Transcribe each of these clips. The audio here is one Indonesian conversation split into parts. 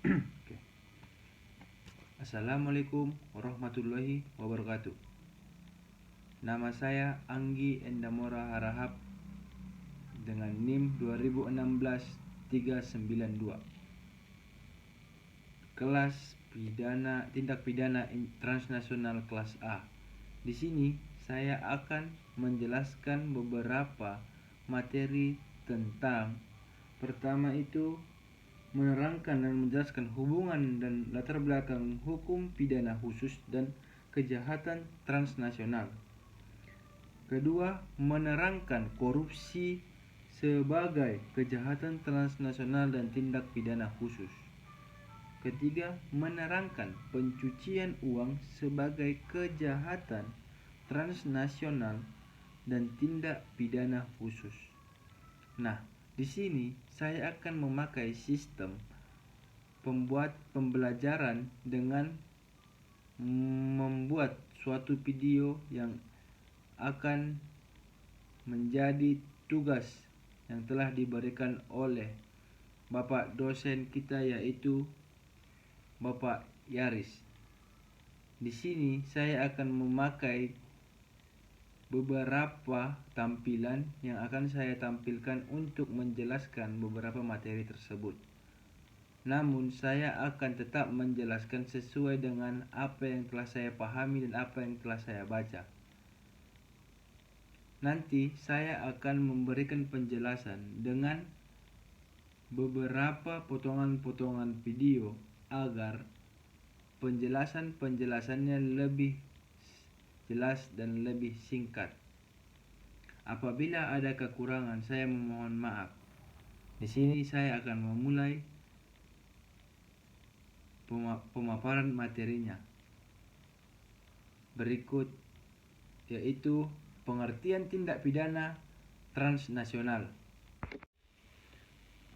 Oke. Assalamualaikum warahmatullahi wabarakatuh. Nama saya Anggi Endamora Harahap dengan NIM 2016-392. Kelas tindak pidana transnasional kelas A. Di sini saya akan menjelaskan beberapa materi tentang pertama itu menerangkan dan menjelaskan hubungan dan latar belakang hukum pidana khusus dan kejahatan transnasional. Kedua, menerangkan korupsi sebagai kejahatan transnasional dan tindak pidana khusus. Ketiga, menerangkan pencucian uang sebagai kejahatan transnasional dan tindak pidana khusus. Nah, di sini saya akan memakai sistem pembelajaran dengan membuat suatu video yang akan menjadi tugas yang telah diberikan oleh Bapak dosen kita, yaitu Bapak Yaris. Di sini saya akan memakai beberapa tampilan yang akan saya tampilkan untuk menjelaskan beberapa materi tersebut. Namun saya akan tetap menjelaskan sesuai dengan apa yang telah saya pahami dan apa yang telah saya baca. Nanti saya akan memberikan penjelasan dengan beberapa potongan-potongan video agar penjelasannya lebih jelas dan lebih singkat. Apabila ada kekurangan, saya memohon maaf. Di sini saya akan memulai pemaparan materinya. Berikut yaitu pengertian tindak pidana transnasional.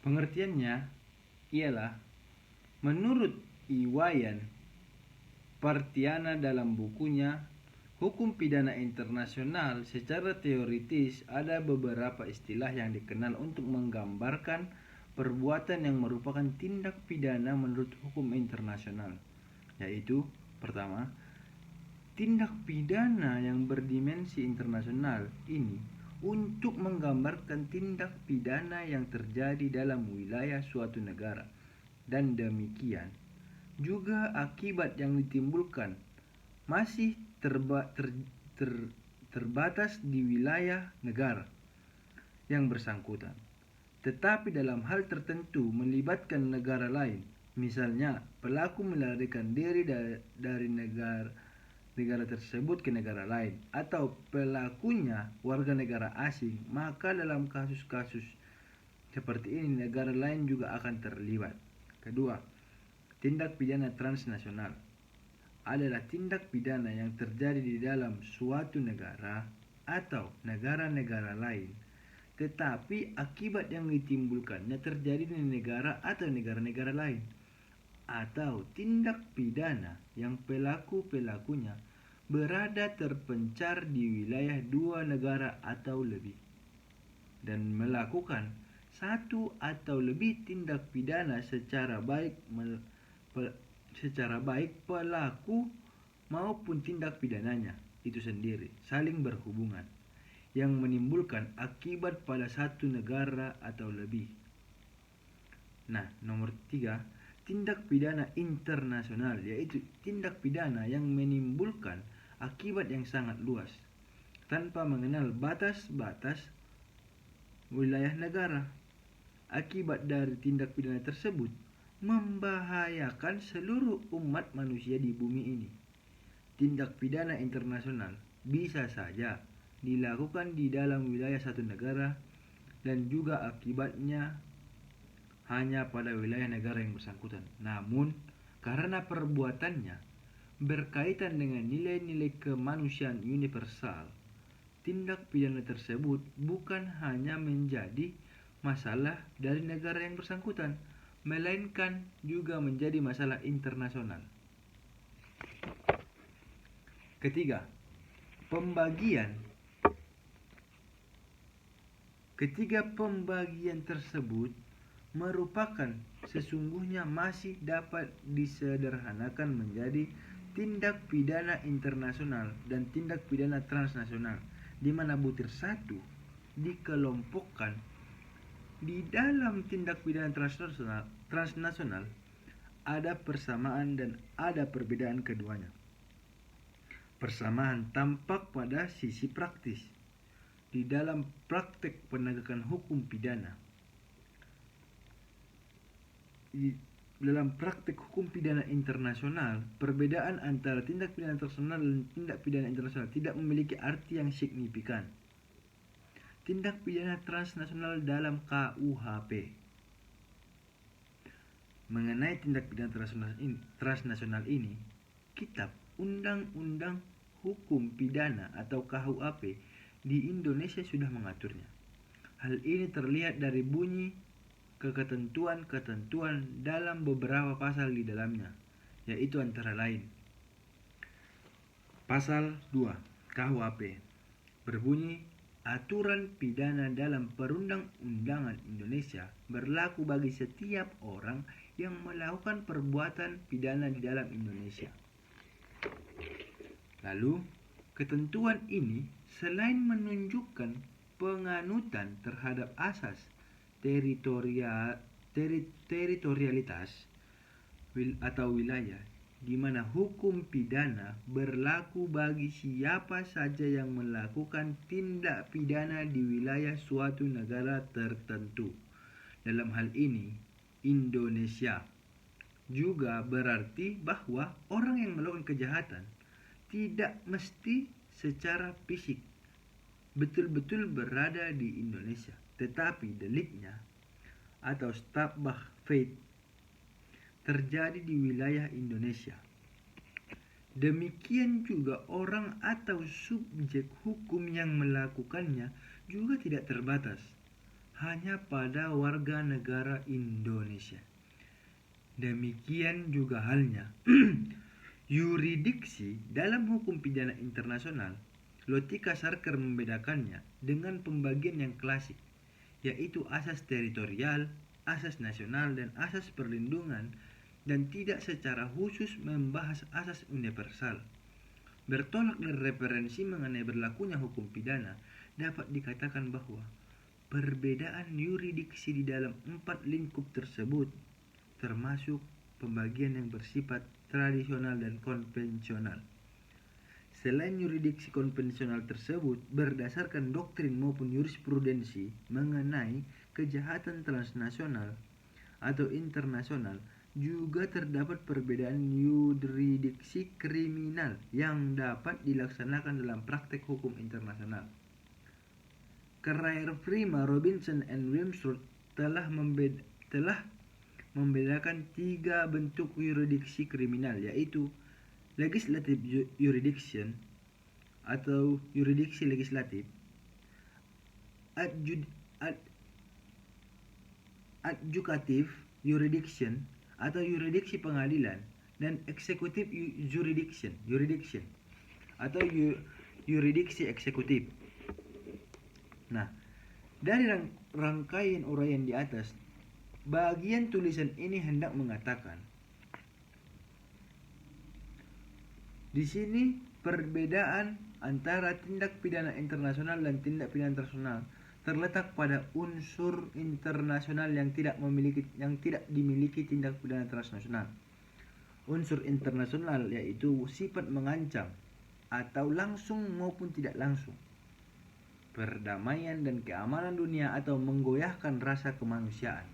Pengertiannya ialah menurut Iwayan Partiana dalam bukunya Hukum Pidana Internasional, secara teoritis ada beberapa istilah yang dikenal untuk menggambarkan perbuatan yang merupakan tindak pidana menurut hukum internasional, yaitu pertama, tindak pidana yang berdimensi internasional ini untuk menggambarkan tindak pidana yang terjadi dalam wilayah suatu negara, dan demikian juga akibat yang ditimbulkan masih terbatas di wilayah negara yang bersangkutan, tetapi dalam hal tertentu melibatkan negara lain. Misalnya, pelaku melarikan diri dari negara tersebut ke negara lain, atau pelakunya warga negara asing, maka dalam kasus-kasus seperti ini negara lain juga akan terlibat. Kedua, tindak pidana transnasional adalah tindak pidana yang terjadi di dalam suatu negara atau negara-negara lain, tetapi akibat yang ditimbulkannya terjadi di negara atau negara-negara lain. Atau tindak pidana yang pelaku-pelakunya berada terpencar di wilayah dua negara atau lebih, dan melakukan satu atau lebih tindak pidana secara baik pelaku maupun tindak pidananya itu sendiri saling berhubungan, yang menimbulkan akibat pada satu negara atau lebih. Nah, nomor 3, tindak pidana internasional, yaitu tindak pidana yang menimbulkan akibat yang sangat luas tanpa mengenal batas-batas wilayah negara. Akibat dari tindak pidana tersebut membahayakan seluruh umat manusia di bumi ini. Tindak pidana internasional bisa saja dilakukan di dalam wilayah satu negara, dan juga akibatnya hanya pada wilayah negara yang bersangkutan. Namun, karena perbuatannya berkaitan dengan nilai-nilai kemanusiaan universal, tindak pidana tersebut bukan hanya menjadi masalah dari negara yang bersangkutan, melainkan juga menjadi masalah internasional. Ketiga, pembagian tersebut merupakan sesungguhnya masih dapat disederhanakan menjadi tindak pidana internasional dan tindak pidana transnasional, di mana butir satu dikelompokkan di dalam tindak pidana transnasional. Ada persamaan dan ada perbedaan keduanya. Persamaan tampak pada sisi praktis. Di dalam praktek penegakan hukum pidana, dalam praktek hukum pidana internasional, perbedaan antara tindak pidana internasional dan tindak pidana internasional tidak memiliki arti yang signifikan. Tindak pidana transnasional dalam KUHP. Mengenai tindak pidana transnasional ini, Kitab Undang-Undang Hukum Pidana atau KUHP di Indonesia sudah mengaturnya. Hal ini terlihat dari bunyi ketentuan-ketentuan dalam beberapa pasal di dalamnya, yaitu antara lain Pasal 2 KUHP berbunyi, aturan pidana dalam perundang-undangan Indonesia berlaku bagi setiap orang yang melakukan perbuatan pidana di dalam Indonesia. Lalu, ketentuan ini selain menunjukkan penganutan terhadap asas teritorialitas atau wilayah, di mana hukum pidana berlaku bagi siapa saja yang melakukan tindak pidana di wilayah suatu negara tertentu. Dalam hal ini, Indonesia juga berarti bahwa orang yang melakukan kejahatan tidak mesti secara fisik betul-betul berada di Indonesia, tetapi deliknya atau Strafbare terjadi di wilayah Indonesia. Demikian juga orang atau subjek hukum yang melakukannya juga tidak terbatas hanya pada warga negara Indonesia. Demikian juga halnya yuridiksi dalam hukum pidana internasional. Lotika Sarker membedakannya dengan pembagian yang klasik, yaitu asas teritorial, asas nasional, dan asas perlindungan, dan tidak secara khusus membahas asas universal. Bertolak dari referensi mengenai berlakunya hukum pidana, dapat dikatakan bahwa perbedaan yuridiksi di dalam 4 lingkup tersebut, termasuk pembagian yang bersifat tradisional dan konvensional. Selain yuridiksi konvensional tersebut berdasarkan doktrin maupun jurisprudensi mengenai kejahatan transnasional atau internasional, juga terdapat perbedaan yurisdiksi kriminal yang dapat dilaksanakan dalam praktek hukum internasional. Carrere, Prima, Robinson, and Wimshurst telah membedakan 3 bentuk yurisdiksi kriminal, yaitu legislative jurisdiction atau yurisdiksi legislatif, adjudicative jurisdiction atau yurisdiksi pengadilan, dan executive jurisdiction atau yurisdiksi eksekutif. Nah, dari rangkaian uraian di atas, bagian tulisan ini hendak mengatakan di sini perbedaan antara tindak pidana internasional dan tindak pidana transnasional terletak pada unsur internasional yang tidak dimiliki tindak pidana transnasional. Unsur internasional yaitu sifat mengancam atau langsung maupun tidak langsung perdamaian dan keamanan dunia atau menggoyahkan rasa kemanusiaan.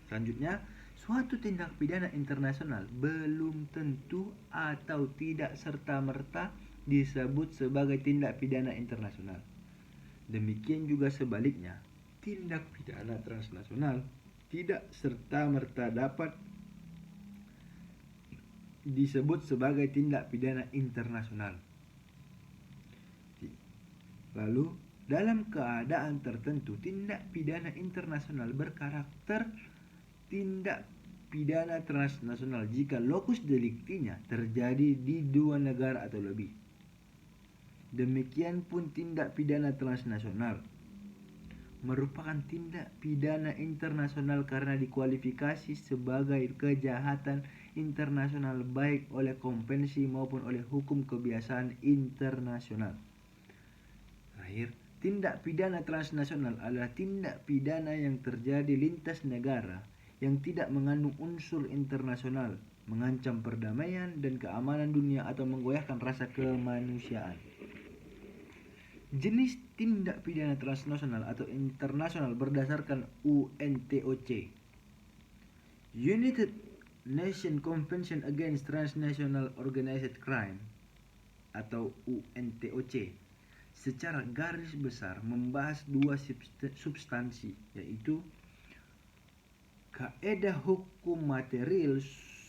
Selanjutnya, suatu tindak pidana internasional belum tentu atau tidak serta-merta disebut sebagai tindak pidana internasional. Demikian juga sebaliknya, tindak pidana transnasional tidak serta-merta dapat disebut sebagai tindak pidana internasional. Lalu, dalam keadaan tertentu, tindak pidana internasional berkarakter tindak pidana transnasional jika lokus deliktinya terjadi di 2 negara atau lebih. Demikian pun tindak pidana transnasional merupakan tindak pidana internasional karena dikualifikasi sebagai kejahatan internasional baik oleh konvensi maupun oleh hukum kebiasaan internasional. Terakhir, tindak pidana transnasional adalah tindak pidana yang terjadi lintas negara yang tidak mengandung unsur internasional, mengancam perdamaian dan keamanan dunia atau menggoyahkan rasa kemanusiaan. Jenis tindak pidana transnasional atau internasional berdasarkan UNTOC, United Nations Convention Against Transnational Organized Crime atau UNTOC, secara garis besar membahas dua substansi, yaitu kaedah hukum material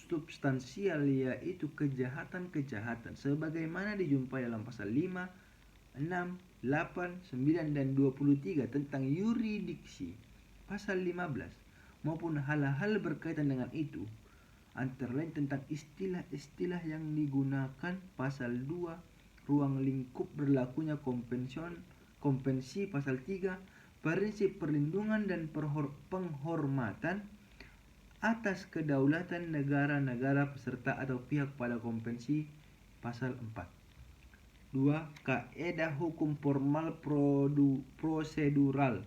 substansial, yaitu kejahatan-kejahatan sebagaimana dijumpai dalam pasal 5, 6, 8, 9, dan 23 tentang yurisdiksi, pasal 15, maupun hal-hal berkaitan dengan itu, antara lain tentang istilah-istilah yang digunakan, pasal 2, ruang lingkup berlakunya konvensi, pasal 3, prinsip perlindungan dan penghormatan atas kedaulatan negara-negara peserta atau pihak pada konvensi, pasal 4. 2. Kaedah hukum formal prosedural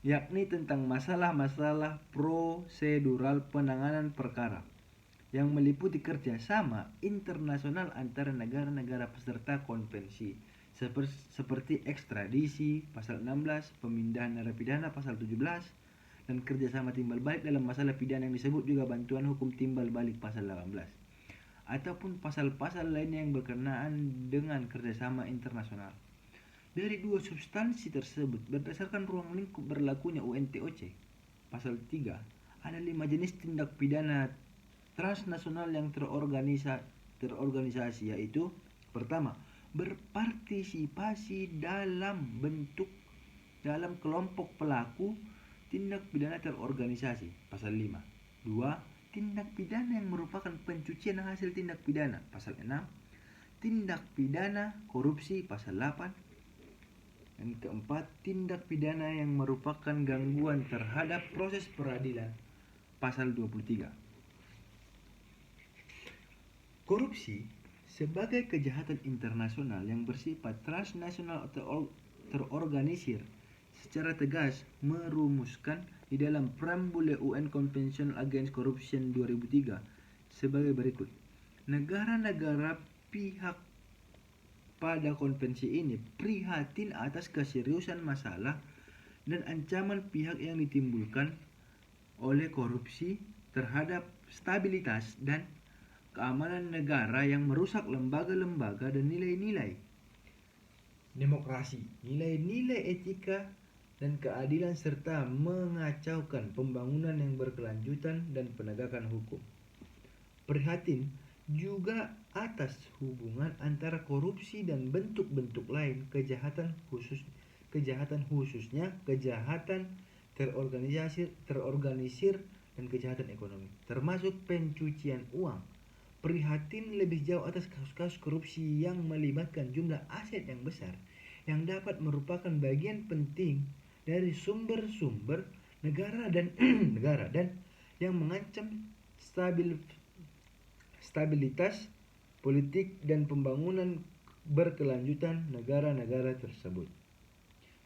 yakni tentang masalah-masalah prosedural penanganan perkara yang meliputi kerjasama internasional antara negara-negara peserta konvensi seperti ekstradisi, pasal 16, pemindahan narapidana, pasal 17, dan kerjasama timbal balik dalam masalah pidana yang disebut juga bantuan hukum timbal balik, pasal 18, ataupun pasal-pasal lainnya yang berkenaan dengan kerjasama internasional. Dari dua substansi tersebut, berdasarkan ruang lingkup berlakunya UNTOC, pasal 3, ada 5 jenis tindak pidana transnasional yang terorganisasi, yaitu pertama, berpartisipasi dalam kelompok pelaku tindak pidana terorganisasi, pasal 5. 2. Tindak pidana yang merupakan pencucian hasil tindak pidana, pasal 6. Tindak pidana korupsi, pasal 8. Yang keempat, tindak pidana yang merupakan gangguan terhadap proses peradilan, pasal 23. Korupsi sebagai kejahatan internasional yang bersifat transnasional atau terorganisir secara tegas merumuskan di dalam preambule UN Convention Against Corruption 2003 sebagai berikut. Negara-negara pihak pada konvensi ini prihatin atas keseriusan masalah dan ancaman pihak yang ditimbulkan oleh korupsi terhadap stabilitas dan keamanan negara yang merusak lembaga-lembaga dan nilai-nilai demokrasi, nilai-nilai etika dan keadilan, serta mengacaukan pembangunan yang berkelanjutan dan penegakan hukum. Prihatin juga atas hubungan antara korupsi dan bentuk-bentuk lain kejahatan khususnya kejahatan terorganisir dan kejahatan ekonomi, termasuk pencucian uang. Prihatin lebih jauh atas kasus-kasus korupsi yang melibatkan jumlah aset yang besar yang dapat merupakan bagian penting dari sumber-sumber negara dan yang mengancam stabilitas politik dan pembangunan berkelanjutan negara-negara tersebut.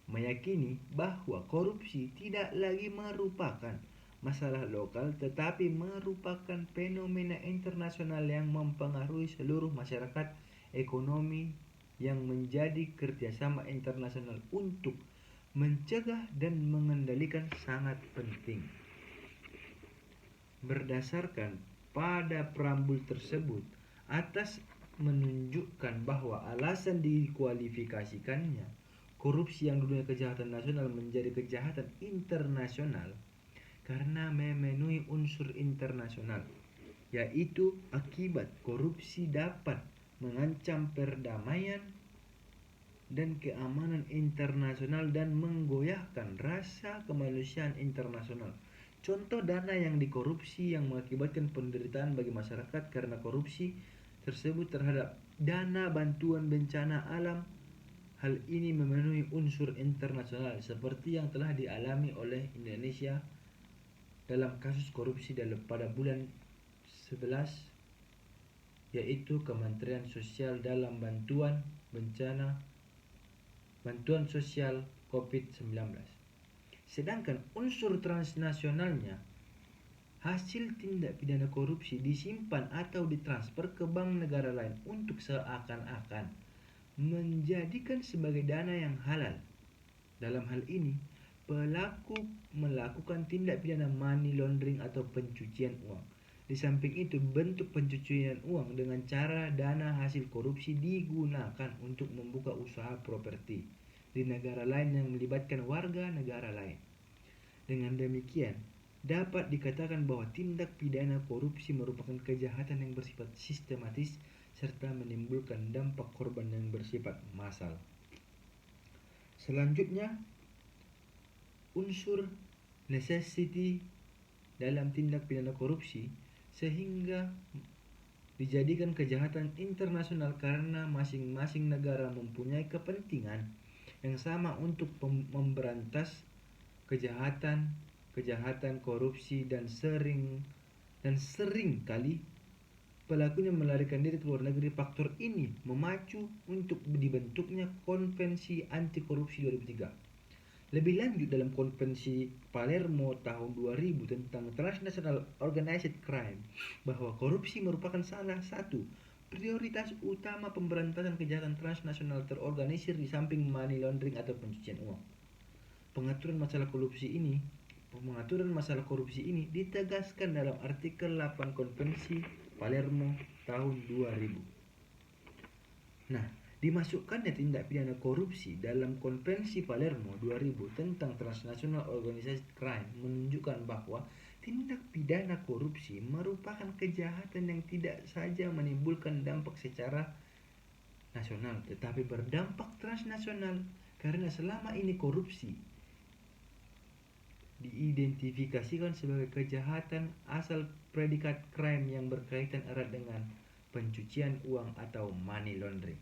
Meyakini bahwa korupsi tidak lagi merupakan masalah lokal tetapi merupakan fenomena internasional yang mempengaruhi seluruh masyarakat ekonomi yang menjadi kerjasama internasional untuk mencegah dan mengendalikan sangat penting. Berdasarkan pada preambul tersebut, atas menunjukkan bahwa alasan dikualifikasikannya korupsi yang dulunya kejahatan nasional menjadi kejahatan internasional karena memenuhi unsur internasional, yaitu akibat korupsi dapat mengancam perdamaian dan keamanan internasional dan menggoyahkan rasa kemanusiaan internasional. Contoh dana yang dikorupsi yang mengakibatkan penderitaan bagi masyarakat karena korupsi tersebut terhadap dana bantuan bencana alam. Hal ini memenuhi unsur internasional seperti yang telah dialami oleh Indonesia dalam kasus korupsi pada bulan 11, yaitu Kementerian Sosial dalam bantuan sosial COVID-19. Sedangkan unsur transnasionalnya, hasil tindak pidana korupsi disimpan atau ditransfer ke bank negara lain untuk seakan-akan menjadikan sebagai dana yang halal. Dalam hal ini, pelaku melakukan tindak pidana money laundering atau pencucian uang. Di samping itu, bentuk pencucian uang dengan cara dana hasil korupsi digunakan untuk membuka usaha properti di negara lain yang melibatkan warga negara lain. Dengan demikian, dapat dikatakan bahwa tindak pidana korupsi merupakan kejahatan yang bersifat sistematis serta menimbulkan dampak korban yang bersifat massal. Selanjutnya, unsur necessity dalam tindak pidana korupsi sehingga dijadikan kejahatan internasional karena masing-masing negara mempunyai kepentingan yang sama untuk memberantas kejahatan korupsi dan sering kali pelakunya melarikan diri ke luar negeri. Faktor ini memacu untuk dibentuknya Konvensi Anti Korupsi 2003. Lebih lanjut, dalam Konvensi Palermo tahun 2000 tentang Transnational Organized Crime, bahwa korupsi merupakan salah satu prioritas utama pemberantasan kejahatan transnasional terorganisir di samping money laundering atau pencucian uang. Pengaturan masalah korupsi ini ditegaskan dalam artikel 8 Konvensi Palermo tahun 2000. Nah, dimasukkannya tindak pidana korupsi dalam Konvensi Palermo 2000 tentang Transnational Organized Crime menunjukkan bahwa tindak pidana korupsi merupakan kejahatan yang tidak saja menimbulkan dampak secara nasional tetapi berdampak transnasional, karena selama ini korupsi diidentifikasikan sebagai kejahatan asal predikat crime yang berkaitan erat dengan pencucian uang atau money laundering.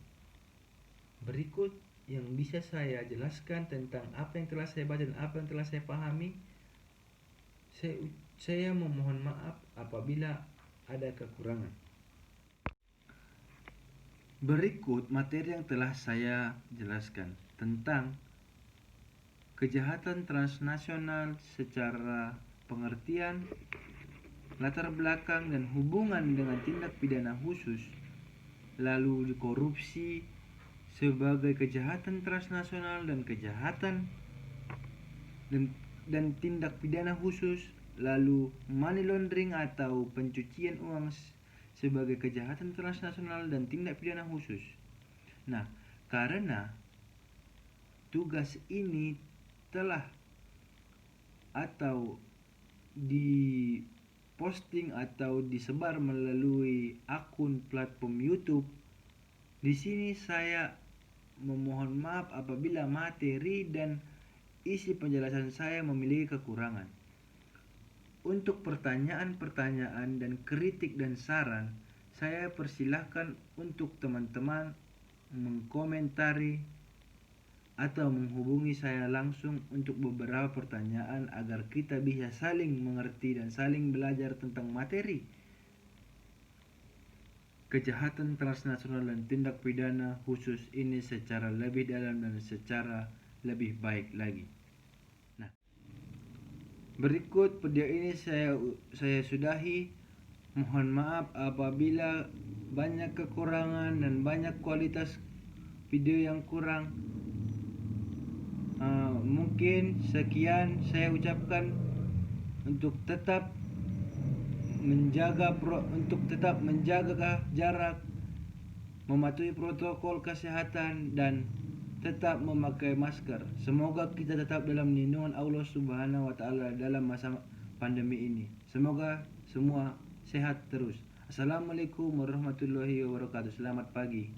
Berikut yang bisa saya jelaskan tentang apa yang telah saya baca dan apa yang telah saya pahami. Saya memohon maaf apabila ada kekurangan. Berikut materi yang telah saya jelaskan tentang kejahatan transnasional secara pengertian, latar belakang dan hubungan dengan tindak pidana khusus, lalu korupsi sebagai kejahatan transnasional dan tindak pidana khusus, lalu money laundering atau pencucian uang sebagai kejahatan transnasional dan tindak pidana khusus. Nah, karena tugas ini telah atau diposting atau disebar melalui akun platform YouTube, di sini saya memohon maaf apabila materi dan isi penjelasan saya memiliki kekurangan. Untuk pertanyaan-pertanyaan dan kritik dan saran, saya persilahkan untuk teman-teman mengkomentari atau menghubungi saya langsung untuk beberapa pertanyaan agar kita bisa saling mengerti dan saling belajar tentang materi kejahatan transnasional dan tindak pidana khusus ini secara lebih dalam dan secara lebih baik lagi. Nah, berikut video ini saya sudahi. Mohon maaf apabila banyak kekurangan dan banyak kualitas video yang kurang. Mungkin sekian saya ucapkan untuk tetap menjaga jarak, mematuhi protokol kesehatan dan tetap memakai masker. Semoga kita tetap dalam lindungan Allah Subhanahu wa taala dalam masa pandemi ini. Semoga semua sehat terus. Assalamualaikum warahmatullahi wabarakatuh. Selamat pagi.